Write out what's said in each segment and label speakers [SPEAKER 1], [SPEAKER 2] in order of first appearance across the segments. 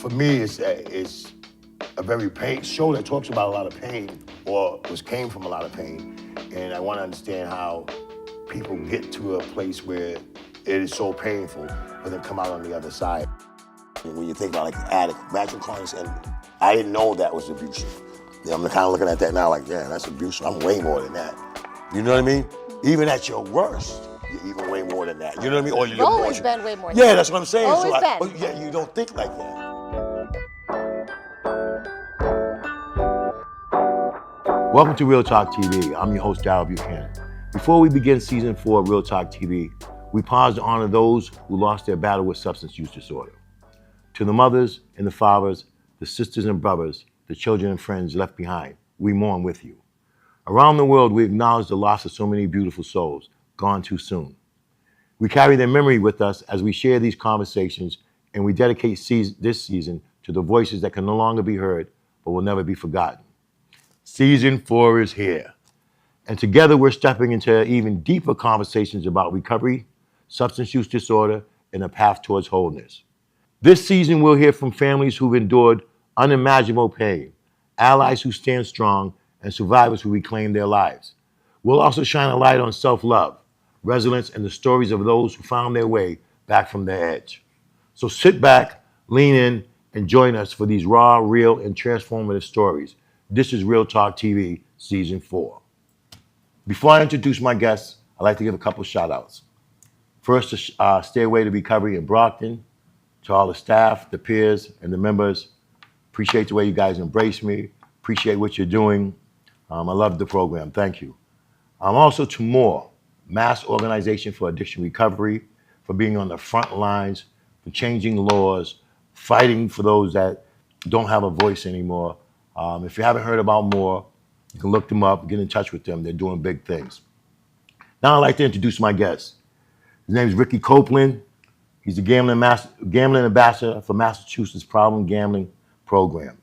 [SPEAKER 1] for me, it's a very show that talks about a lot of pain, or came from a lot of pain, and I want to understand how people get to a place where it is so painful, but then come out on the other side. When you think about like the addict, imagine calling this, and I didn't know that was abusive. You know, I'm kind of looking at that now like, yeah, that's abusive. I'm way more than that. You know what I mean? Even at your worst, you're even way more than that. You know what I mean? Or
[SPEAKER 2] you've always been way more than
[SPEAKER 1] that. Yeah,
[SPEAKER 2] that.
[SPEAKER 1] that's what I'm saying.
[SPEAKER 2] Always
[SPEAKER 1] so
[SPEAKER 2] been.
[SPEAKER 1] Yeah, you don't think like that. Welcome to Real Talk TV. I'm your host, Garrett Buchanan. Before we begin season 4 of Real Talk TV, we pause to honor those who lost their battle with substance use disorder. To the mothers and the fathers, the sisters and brothers, the children and friends left behind, we mourn with you. Around the world, we acknowledge the loss of so many beautiful souls, gone too soon. We carry their memory with us as we share these conversations, and we dedicate this season to the voices that can no longer be heard, but will never be forgotten. Season 4 is here. And together we're stepping into even deeper conversations about recovery, substance use disorder, and a path towards wholeness. This season we'll hear from families who've endured unimaginable pain, allies who stand strong, and survivors who reclaim their lives. We'll also shine a light on self-love, resilience, and the stories of those who found their way back from their edge. So sit back, lean in, and join us for these raw, real, and transformative stories. This is Real Talk TV, Season 4. Before I introduce my guests, I'd like to give a couple shout outs. First, to Stairway to Recovery in Brockton, to all the staff, the peers, and the members. Appreciate the way you guys embrace me. Appreciate what you're doing. I love the program. Thank you. Also to MORE, Mass Organization for Addiction Recovery, for being on the front lines, for changing laws, fighting for those that don't have a voice anymore. If you haven't heard about MORE, you can look them up, get in touch with them. They're doing big things. Now I'd like to introduce my guest. His name is Ricky Copeland. He's the gambling ambassador for Massachusetts Problem Gambling Program.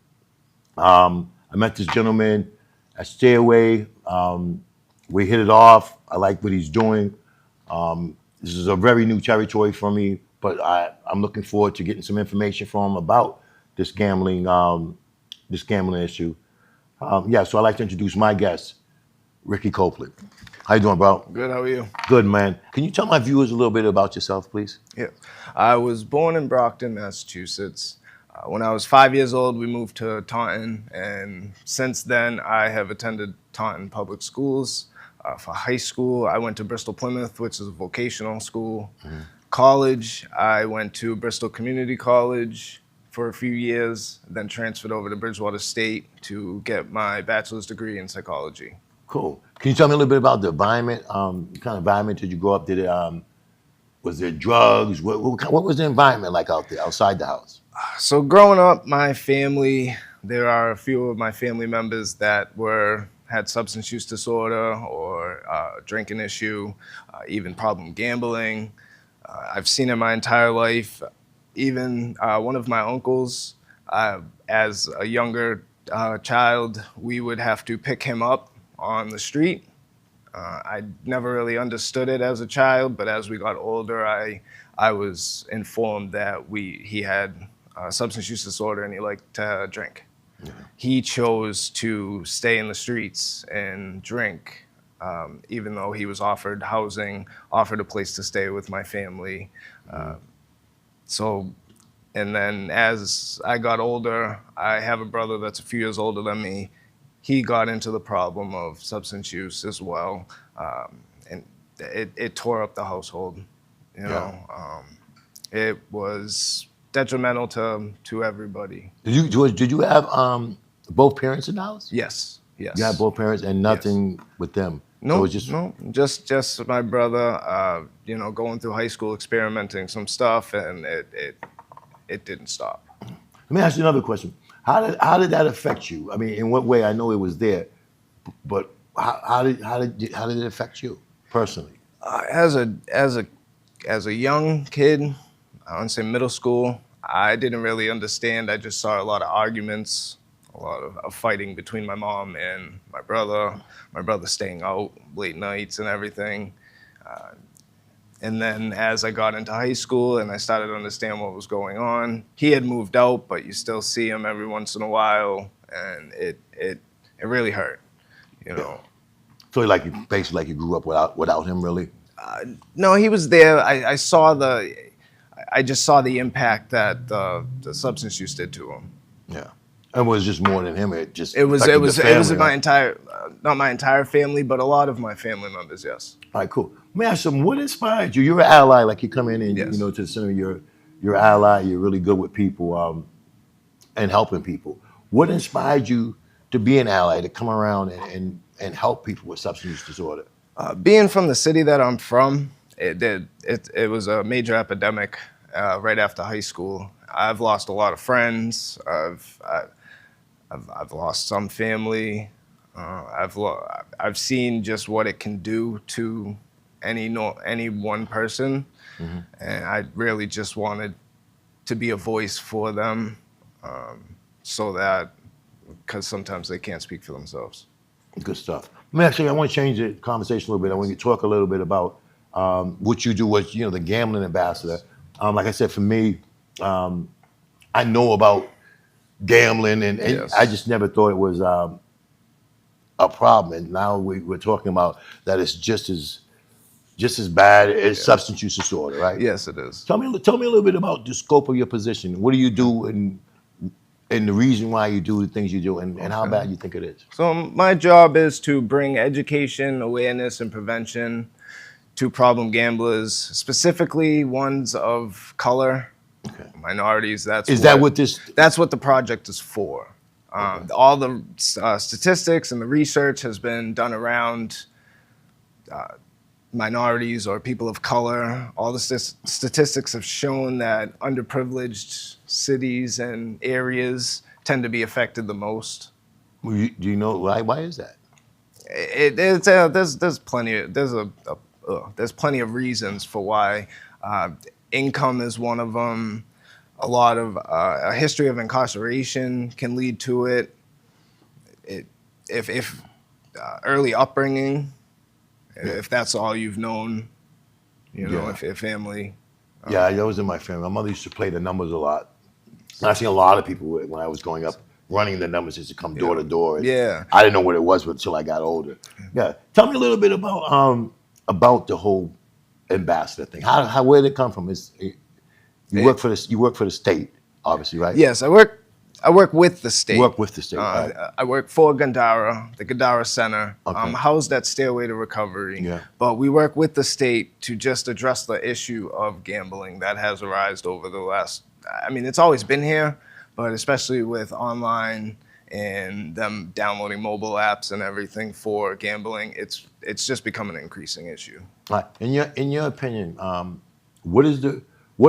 [SPEAKER 1] I met this gentleman at Stairway. We hit it off. I like what he's doing. This is a very new territory for me, but I'm looking forward to getting some information from him about this gambling issue. So I'd like to introduce my guest, Ricky Copeland. How you doing, bro?
[SPEAKER 3] Good, how are you?
[SPEAKER 1] Good, man. Can you tell my viewers a little bit about yourself, please?
[SPEAKER 3] Yeah. I was born in Brockton, Massachusetts. When I was 5 years old, we moved to Taunton, and since then, I have attended Taunton public schools. For high school, I went to Bristol Plymouth, which is a vocational school. Mm-hmm. College, I went to Bristol Community College for a few years, then transferred over to Bridgewater State to get my bachelor's degree in psychology.
[SPEAKER 1] Cool. Can you tell me a little bit about the environment? What kind of environment did you grow up? Was there drugs? What was the environment like out there, outside the house?
[SPEAKER 3] So growing up, my family, there are a few of my family members that had substance use disorder or drinking issue, even problem gambling. I've seen it my entire life. Even one of my uncles, as a younger child, we would have to pick him up on the street. I never really understood it as a child, but as we got older, I was informed that he had substance use disorder and he liked to drink. Yeah. He chose to stay in the streets and drink, even though he was offered housing, offered a place to stay with my family. And then as I got older, I have a brother that's a few years older than me. He got into the problem of substance use as well, and it tore up the household. You know, it was detrimental to everybody.
[SPEAKER 1] Did you have both parents in the house?
[SPEAKER 3] Yes. You
[SPEAKER 1] had both parents and nothing with them.
[SPEAKER 3] No, just my brother. Going through high school, experimenting some stuff, and it didn't stop.
[SPEAKER 1] Let me ask you another question. How did that affect you? I mean, in what way? I know it was there, but how did it affect you personally?
[SPEAKER 3] As a young kid, I want to say middle school, I didn't really understand. I just saw a lot of arguments, a lot of fighting between my mom and my brother staying out late nights and everything. And then as I got into high school and I started to understand what was going on, he had moved out, but you still see him every once in a while, and it really hurt, you know.
[SPEAKER 1] So like you basically like you grew up without him, really.
[SPEAKER 3] No, he was there. I just saw the impact that the substance use did to him.
[SPEAKER 1] Yeah, and it was just more than him. It just
[SPEAKER 3] It was
[SPEAKER 1] affected the family,
[SPEAKER 3] my
[SPEAKER 1] right?
[SPEAKER 3] entire, not my entire family, but a lot of my family members. Yes.
[SPEAKER 1] All right, cool. Let me ask you something. What inspired you? You're an ally. Like you come in and
[SPEAKER 3] Yes.
[SPEAKER 1] you know to the center. You're an ally. You're really good with people and helping people. What inspired you to be an ally, to come around and help people with substance use disorder?
[SPEAKER 3] Being from the city that I'm from, it was a major epidemic right after high school. I've lost a lot of friends. I've lost some family. I've seen just what it can do to any one person, and I really just wanted to be a voice for them, so that because sometimes they can't speak for themselves.
[SPEAKER 1] Good stuff. Let me actually, I want to change the conversation a little bit. I want you to talk a little bit about what you do as, the gambling ambassador. Like I said, for me, I know about gambling, and
[SPEAKER 3] Yes.
[SPEAKER 1] I just never thought it was a problem. And now we're talking about that it's just as bad as substance use disorder, right?
[SPEAKER 3] Yes, it is.
[SPEAKER 1] Tell me a little bit about the scope of your position. What do you do, and the reason why you do the things you do, and how bad you think it is.
[SPEAKER 3] So my job is to bring education, awareness, and prevention to problem gamblers, specifically ones of color, minorities. That's what the project is for. All the statistics and the research has been done around minorities or people of color. All the statistics have shown that underprivileged cities and areas tend to be affected the most.
[SPEAKER 1] Do you know why? Why is that?
[SPEAKER 3] There's plenty of reasons for why. Income is one of them. A lot of a history of incarceration can lead to it. If early upbringing, if that's all you've known, if family.
[SPEAKER 1] Yeah, that was in my family. My mother used to play the numbers a lot. And I've seen a lot of people when I was growing up running the numbers just to come door to door.
[SPEAKER 3] Yeah.
[SPEAKER 1] I didn't know what it was until I got older. Yeah. Tell me a little bit about the whole ambassador thing. Where did it come from? You work for the state, obviously, right?
[SPEAKER 3] Yes, I work with the state.
[SPEAKER 1] Work with the state. Right.
[SPEAKER 3] I work for Gandara, the Gandara Center.
[SPEAKER 1] Okay.
[SPEAKER 3] I'm housed at Stairway to Recovery.
[SPEAKER 1] Yeah.
[SPEAKER 3] But we work with the state to just address the issue of gambling that has arisen over the last. I mean, it's always been here, but especially with online and them downloading mobile apps and everything for gambling, it's just become an increasing issue.
[SPEAKER 1] All right. In your opinion, what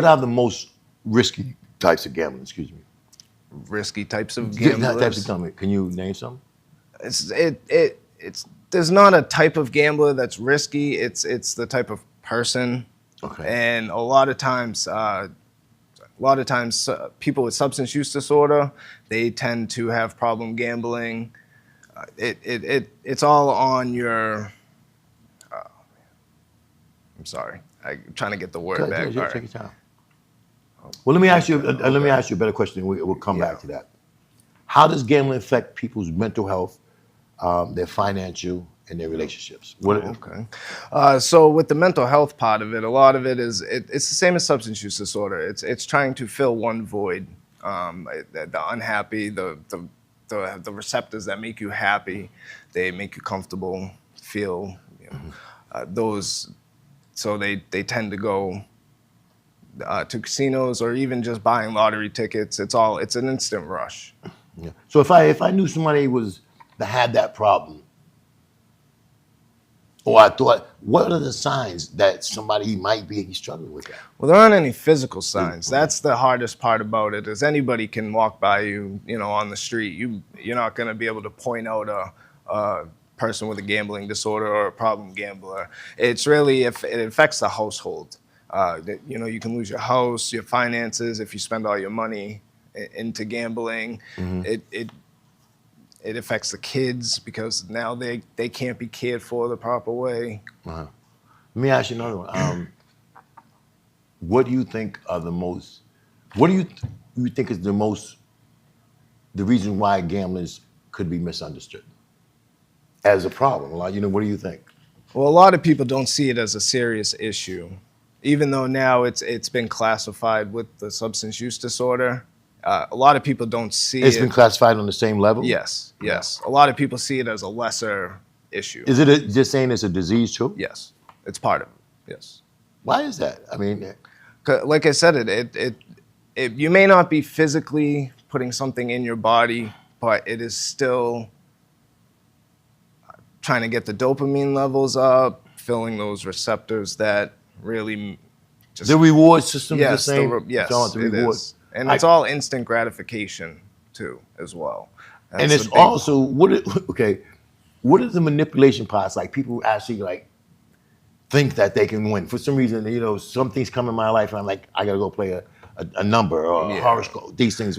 [SPEAKER 1] are the most risky types of gambling? Excuse me.
[SPEAKER 3] Risky types of gamblers.
[SPEAKER 1] Types of gambling. Can you name some?
[SPEAKER 3] There's not a type of gambler that's risky. It's the type of person.
[SPEAKER 1] Okay.
[SPEAKER 3] And a lot of times, people with substance use disorder, they tend to have problem gambling. It's all on your. I'm sorry. I'm trying to get the word back.
[SPEAKER 1] Take your time. Well, let me ask you. Let me ask you a better question. We'll come back to that. How does gambling affect people's mental health, their financial, and their relationships?
[SPEAKER 3] Okay. So with the mental health part of it, a lot of it is it's the same as substance use disorder. It's trying to fill one void. The unhappy, the receptors that make you happy, they make you comfortable, feel those. So they tend to go to casinos or even just buying lottery tickets. It's an instant rush.
[SPEAKER 1] Yeah. So if I knew somebody that had that problem, or I thought, what are the signs that somebody might be struggling with that?
[SPEAKER 3] Well, there aren't any physical signs. That's the hardest part about it. Is anybody can walk by you, on the street. You're not going to be able to point out a person with a gambling disorder or a problem gambler. It's really if it affects the household. You can lose your house, your finances if you spend all your money into gambling. Mm-hmm. It affects the kids because now they can't be cared for the proper way.
[SPEAKER 1] Uh-huh. Let me ask you another one. what do you think are the most? What do you think is the reason why gamblers could be misunderstood as a problem? Like, what do you think?
[SPEAKER 3] Well, a lot of people don't see it as a serious issue, even though now it's been classified with the substance use disorder. A lot of people don't see
[SPEAKER 1] It's
[SPEAKER 3] it.
[SPEAKER 1] been classified on the same level.
[SPEAKER 3] Yes, yes. A lot of people see it as a lesser issue.
[SPEAKER 1] Is it just saying it's a disease too?
[SPEAKER 3] Yes, it's part of it. Yes.
[SPEAKER 1] Why is that? I mean,
[SPEAKER 3] 'Cause like I said, you may not be physically putting something in your body, but it is still trying to get the dopamine levels up, filling those receptors that really just...
[SPEAKER 1] the reward system
[SPEAKER 3] Yes,
[SPEAKER 1] is the same.
[SPEAKER 3] yes,
[SPEAKER 1] It's all the
[SPEAKER 3] it
[SPEAKER 1] reward.
[SPEAKER 3] is. And it's all instant gratification too, as well.
[SPEAKER 1] And
[SPEAKER 3] That's
[SPEAKER 1] it's
[SPEAKER 3] a big-
[SPEAKER 1] also what is the manipulation parts? Like people actually like think that they can win for some reason. Some things come in my life, and I'm like, I gotta go play a number or a horoscope. These things.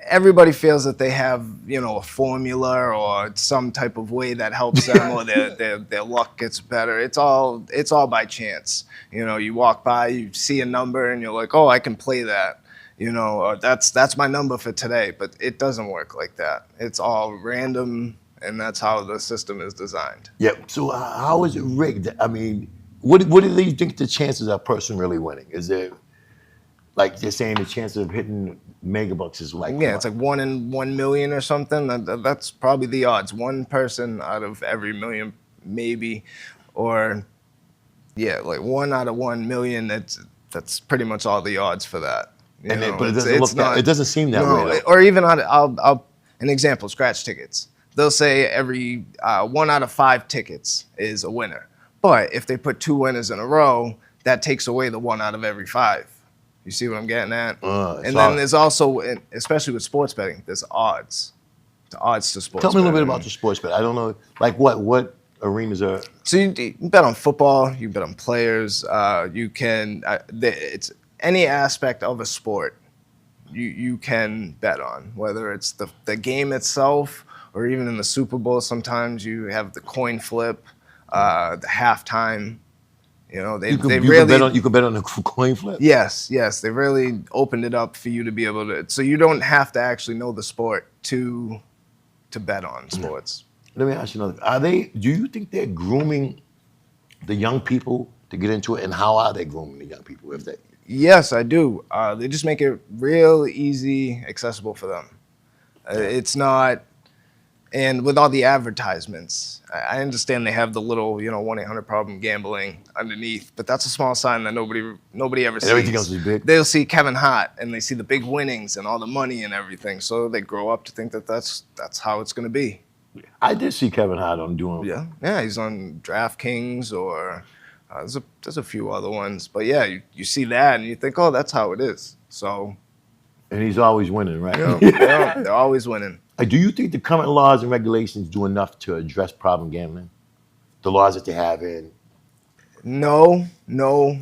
[SPEAKER 3] Everybody feels that they have, a formula or some type of way that helps them, or their luck gets better. It's all by chance. You walk by, you see a number, and you're like, oh, I can play that. Or that's my number for today. But it doesn't work like that. It's all random, and that's how the system is designed.
[SPEAKER 1] Yeah. So how is it rigged? I mean, what do you think the chances of a person really winning? Is it like they're saying the chance of hitting megabucks is like...
[SPEAKER 3] Yeah, it's like 1 in 1 million or something. That's probably the odds. One person out of every million, maybe, or like 1 out of 1 million. That's pretty much all the odds for that.
[SPEAKER 1] But it doesn't it doesn't seem that way. Though.
[SPEAKER 3] Or even I'll an example: scratch tickets. They'll say every 1 out of 5 tickets is a winner. But if they put 2 winners in a row, that takes away the 1 out of every 5. You see what I'm getting at? And then there's also, especially with sports betting, there's odds. The odds to sports betting.
[SPEAKER 1] Tell me a little bit about the sports betting. I don't know, like what arenas are...
[SPEAKER 3] So you bet on football, you bet on players, you can, it's any aspect of a sport you can bet on, whether it's the game itself, or even in the Super Bowl, sometimes you have the coin flip, the halftime. You can
[SPEAKER 1] bet on the coin flip.
[SPEAKER 3] Yes, they really opened it up for you to be able to. So you don't have to actually know the sport to bet on sports.
[SPEAKER 1] Let me ask you another. Do you think they're grooming the young people to get into it, and how are they grooming the young people?
[SPEAKER 3] Yes, I do. They just make it real easy, accessible for them. It's not. And with all the advertisements, I understand they have the little, 1-800-problem gambling underneath, but that's a small sign that nobody ever sees.
[SPEAKER 1] Everything else is big.
[SPEAKER 3] They'll see Kevin Hart, and they see the big winnings and all the money and everything, so they grow up to think that that's how it's going to be.
[SPEAKER 1] I did see Kevin Hart on doing...
[SPEAKER 3] Yeah, he's on DraftKings, or there's a few other ones, but yeah, you see that and you think, oh, that's how it is. So.
[SPEAKER 1] And he's always winning, right?
[SPEAKER 3] Yeah, they're always winning.
[SPEAKER 1] Do you think the current laws and regulations do enough to address problem gambling? The laws that they have in?
[SPEAKER 3] No.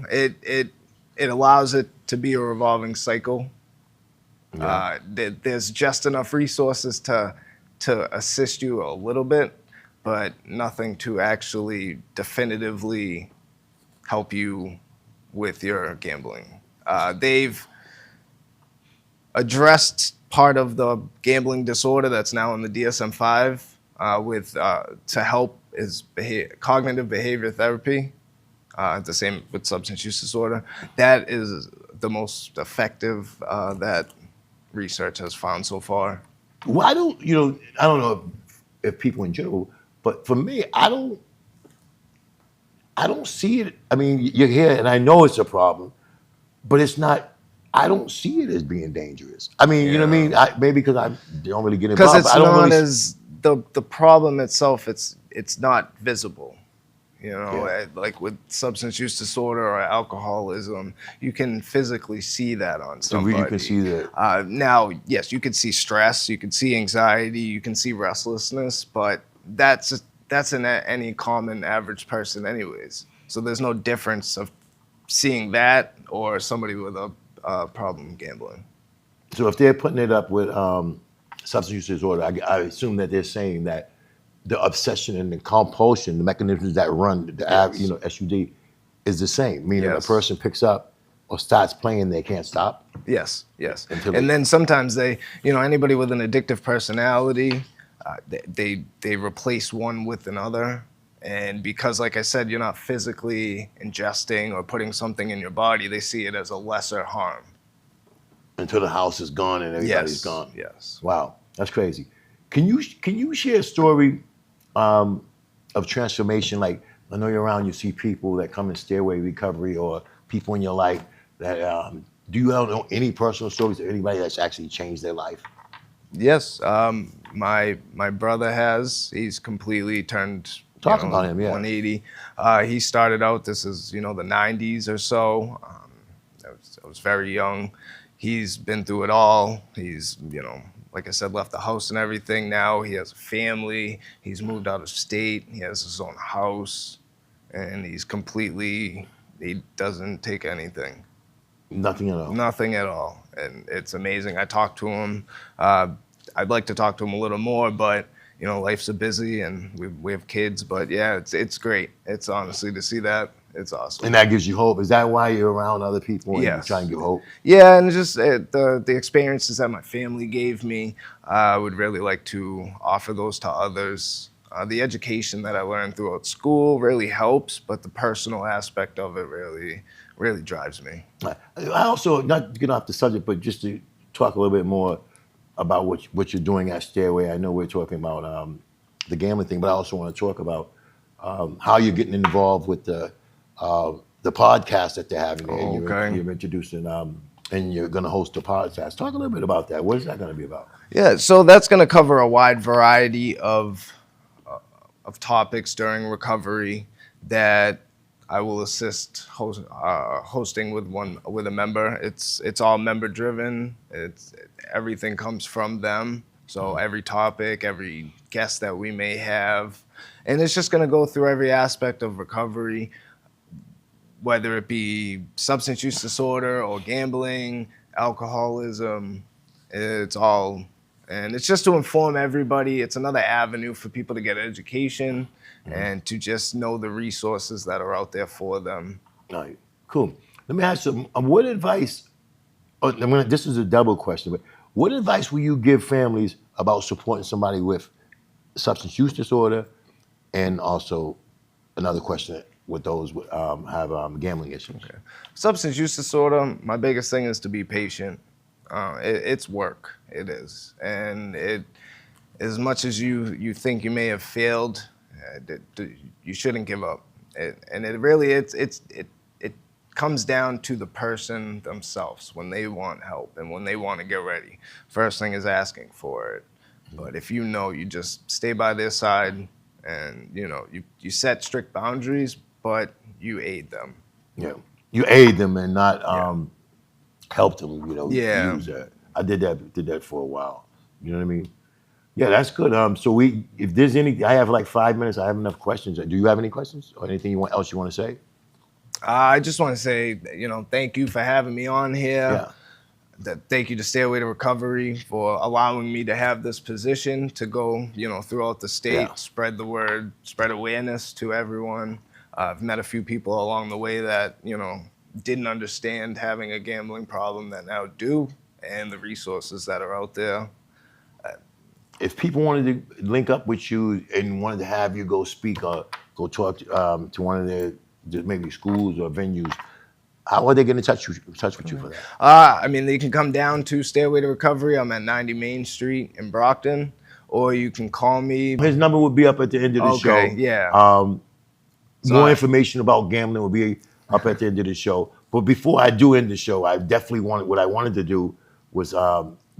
[SPEAKER 3] It allows it to be a revolving cycle. Yeah. There's just enough resources to assist you a little bit, but nothing to actually definitively help you with your gambling. They've addressed part of the gambling disorder that's now in the DSM-5 to help is cognitive behavior therapy. The same with substance use disorder. That is the most effective that research has found so far.
[SPEAKER 1] Well, I don't know if people in general, but for me, I don't see it. I mean, you're here, and I know it's a problem, but it's not. I don't see it as being dangerous. I mean, you know what I mean? Maybe because I don't really get involved.
[SPEAKER 3] Because it's not as the problem itself. It's not visible. Like with substance use disorder or alcoholism, you can physically see that on somebody.
[SPEAKER 1] So you can see that.
[SPEAKER 3] Now, yes, you can see stress, you can see anxiety, you can see restlessness, but that's in any common average person anyways. So there's no difference of seeing that or somebody with a problem gambling.
[SPEAKER 1] So if they're putting it up with substance use disorder, I assume that they're saying that the obsession and the compulsion, the mechanisms that run the SUD, is the same. Meaning a person picks up or starts playing, they can't stop.
[SPEAKER 3] Yes, yes.
[SPEAKER 1] Until
[SPEAKER 3] And
[SPEAKER 1] they-
[SPEAKER 3] then sometimes they, anybody with an addictive personality, they replace one with another. And because, like I said, you're not physically ingesting or putting something in your body, they see it as a lesser harm.
[SPEAKER 1] Until the house is gone and everybody's
[SPEAKER 3] Yes,
[SPEAKER 1] gone.
[SPEAKER 3] yes.
[SPEAKER 1] Wow, that's crazy. Can you share a story of transformation? Like, I know you're around, you see people that come in Stairway recovery, or people in your life that do you know any personal stories of anybody that's actually changed their life?
[SPEAKER 3] Yes, my brother has. He's completely turned.
[SPEAKER 1] Talk about him, yeah.
[SPEAKER 3] 180. He started out. This is the 90s or so. I was very young. He's been through it all. He's like I said, left the house and everything. Now he has a family. He's moved out of state. He has his own house, and he doesn't take anything.
[SPEAKER 1] Nothing at all.
[SPEAKER 3] Nothing at all, and it's amazing. I talk to him. I'd like to talk to him a little more, but life's busy, and we have kids. But yeah, it's great. It's honestly, to see that, it's awesome.
[SPEAKER 1] And that gives you hope. Is that why you're around other people and you
[SPEAKER 3] Yes.
[SPEAKER 1] try and give hope?
[SPEAKER 3] Yeah, and just the experiences that my family gave me, I would really like to offer those to others. The education that I learned throughout school really helps, but the personal aspect of it really drives me.
[SPEAKER 1] I also, not to get off the subject, but just to talk a little bit more about what you're doing at Stairway. I know we're talking about the gambling thing, but I also want to talk about how you're getting involved with the podcast that they're having there.
[SPEAKER 3] Okay.
[SPEAKER 1] You're introducing, and you're going to host a podcast. Talk a little bit about that. What is that going to be about?
[SPEAKER 3] Yeah, so that's going to cover a wide variety of topics during recovery that I will assist hosting with a member. It's all member driven. Everything comes from them. So every topic, every guest that we may have, and it's just going to go through every aspect of recovery, whether it be substance use disorder or gambling, alcoholism. It's all, and it's just to inform everybody. It's another avenue for people to get education and to just know the resources that are out there for them.
[SPEAKER 1] All right, cool. Let me ask you, what advice, this is a double question, but what advice will you give families about supporting somebody with substance use disorder, and also another question with those who have gambling issues?
[SPEAKER 3] Okay. Substance use disorder, my biggest thing is to be patient. It's work, it is. And as much as you think you may have failed, you shouldn't give up. And it comes down to the person themselves when they want help and when they want to get ready. First thing is asking for it. But if you just stay by their side, and you set strict boundaries, but you aid them.
[SPEAKER 1] Yeah, you aid them and not help them.
[SPEAKER 3] Yeah.
[SPEAKER 1] Use that. I did that for a while. You know what I mean? Yeah, that's good. So if there's I have like 5 minutes. I have enough questions. Do you have any questions or anything else you want to say?
[SPEAKER 3] I just want to say, thank you for having me on here.
[SPEAKER 1] Yeah.
[SPEAKER 3] Thank you to Stairway to Recovery for allowing me to have this position to go, throughout the state, spread the word, spread awareness to everyone. I've met a few people along the way that, didn't understand having a gambling problem that now do, and the resources that are out there.
[SPEAKER 1] If people wanted to link up with you and wanted to have you go speak or go talk to one of their maybe schools or venues, how are they getting in touch with you for that?
[SPEAKER 3] They can come down to Stairway to Recovery. I'm at 90 Main Street in Brockton, or you can call me.
[SPEAKER 1] His number will be up at the end of the show.
[SPEAKER 3] Yeah.
[SPEAKER 1] More information about gambling will be up at the end of the show. But before I do end the show, I definitely what I wanted to do was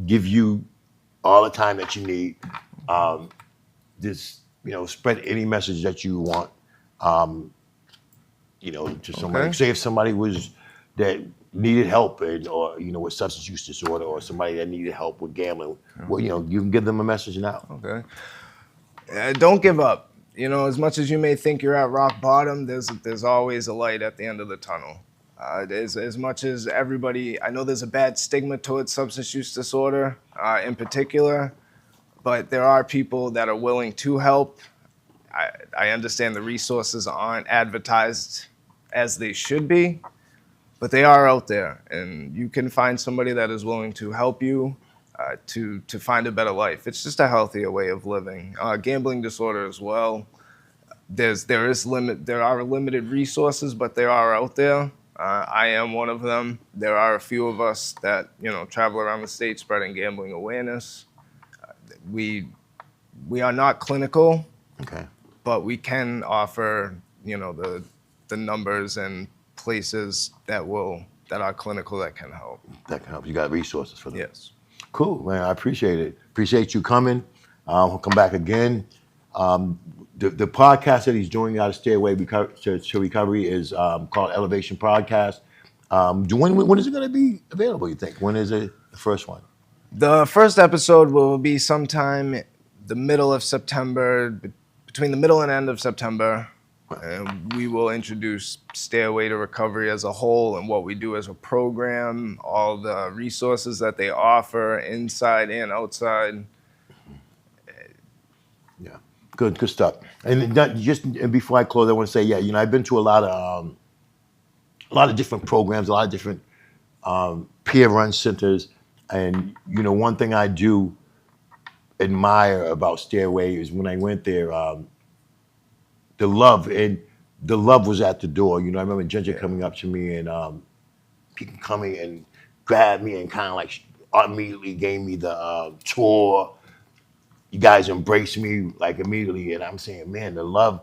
[SPEAKER 1] give you all the time that you need. Spread any message that you want. To somebody.
[SPEAKER 3] Okay.
[SPEAKER 1] Say if somebody that needed help or with substance use disorder, or somebody that needed help with gambling, well, you can give them a message now.
[SPEAKER 3] Okay. Don't give up. As much as you may think you're at rock bottom, there's always a light at the end of the tunnel. As much as everybody, I know there's a bad stigma towards substance use disorder in particular, but there are people that are willing to help. I understand the resources aren't advertised as they should be, but they are out there, and you can find somebody that is willing to help you to find a better life. It's just a healthier way of living. Gambling disorder as well. There are limited resources, but they are out there. I am one of them. There are a few of us that travel around the state spreading gambling awareness. We are not clinical,
[SPEAKER 1] Okay.
[SPEAKER 3] but we can offer the numbers and places that are clinical that can help.
[SPEAKER 1] That can help. You got resources for them.
[SPEAKER 3] Yes.
[SPEAKER 1] Cool, man. I appreciate it. Appreciate you coming. We'll come back again. The podcast that he's doing out of Stairway to Recovery is called Elevation Podcast. When is it going to be available, you think? When is it, the first one?
[SPEAKER 3] The first episode will be sometime the middle of September, between the middle and end of September. And we will introduce Stairway to Recovery as a whole and what we do as a program, all the resources that they offer inside and outside.
[SPEAKER 1] Yeah, good stuff. And before I close, I want to say, I've been to a lot of different programs, a lot of different peer-run centers, and one thing I do admire about Stairway is when I went there, the love was at the door. I remember Ginger coming up to me and people coming and grabbed me and kind of like immediately gave me the tour. You guys embraced me like immediately, and I'm saying, man, the love,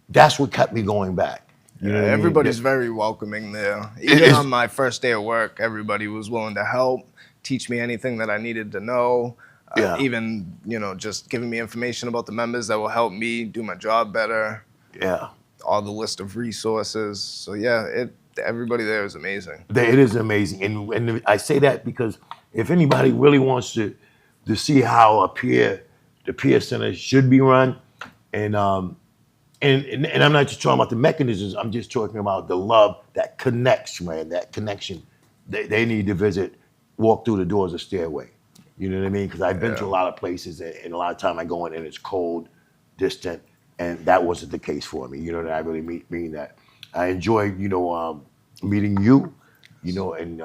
[SPEAKER 1] that's what kept me going back.
[SPEAKER 3] Everybody's very welcoming there. Even on my first day of work, everybody was willing to help, teach me anything that I needed to know. Even, just giving me information about the members that will help me do my job better.
[SPEAKER 1] Yeah.
[SPEAKER 3] All the list of resources. So everybody there is amazing.
[SPEAKER 1] It is amazing. And I say that because if anybody really wants to see how the peer center should be run, and I'm not just talking about the mechanisms, I'm just talking about the love that connects, man, that connection. They need to walk through the doors of Stairway. You know what I mean? Because I've been to a lot of places, and a lot of time I go in and it's cold, distant, and that wasn't the case for me. You know that I really mean that. I enjoy, meeting you, and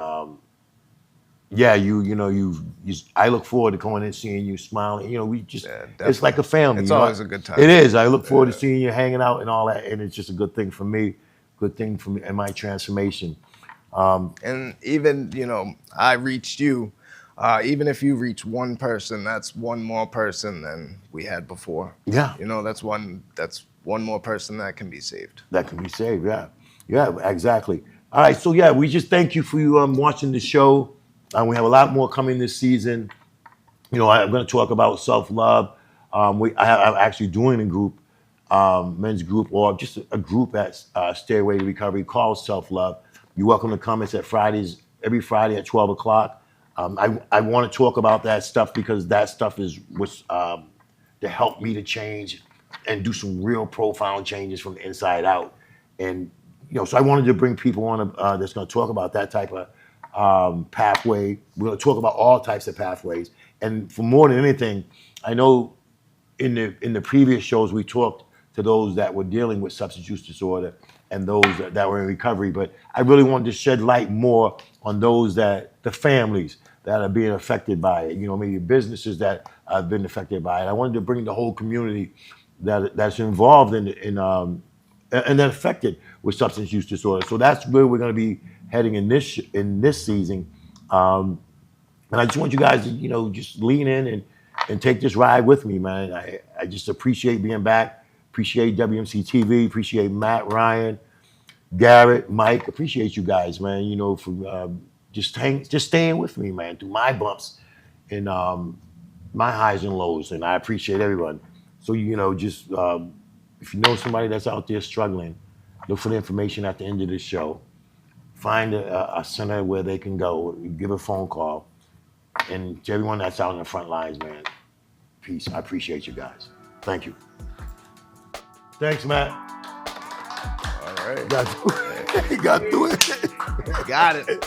[SPEAKER 1] I look forward to coming and seeing you smiling. We just, it's like a family.
[SPEAKER 3] It's always a good time.
[SPEAKER 1] It is. I look forward to seeing you hanging out and all that, and it's just a good thing for me and my transformation.
[SPEAKER 3] And even, I reached you. Even if you reach one person, that's one more person than we had before.
[SPEAKER 1] Yeah.
[SPEAKER 3] That's one more person that can be saved.
[SPEAKER 1] That can be saved, yeah. Yeah, exactly. All right, so we just thank you for watching the show. We have a lot more coming this season. I'm going to talk about self-love. I'm actually doing a group, men's group, or just a group at Stairway to Recovery called Self-Love. You're welcome to come. It's every Friday at 12 o'clock. I want to talk about that stuff because that stuff is what's to help me to change and do some real profound changes from the inside out. And so I wanted to bring people on that's going to talk about that type of pathway. We're going to talk about all types of pathways. And for more than anything, I know in the previous shows we talked to those that were dealing with substance use disorder and those that were in recovery. But I really wanted to shed light more on the families that are being affected by it. Maybe businesses that have been affected by it. I wanted to bring the whole community that's involved and that affected with substance use disorder. So that's where we're going to be heading in this season. And I just want you guys to just lean in and take this ride with me, man. I just appreciate being back. Appreciate WMCT-TV. Appreciate Matt, Ryan, Garrett, Mike. Appreciate you guys, man. For just staying with me, man, through my bumps and my highs and lows. And I appreciate everyone. So just if you know somebody that's out there struggling, look for the information at the end of this show. Find a center where they can go. Give a phone call. And to everyone that's out in the front lines, man, peace. I appreciate you guys. Thank you. Thanks, Matt.
[SPEAKER 3] All right.
[SPEAKER 1] You got to do it.
[SPEAKER 3] Got it.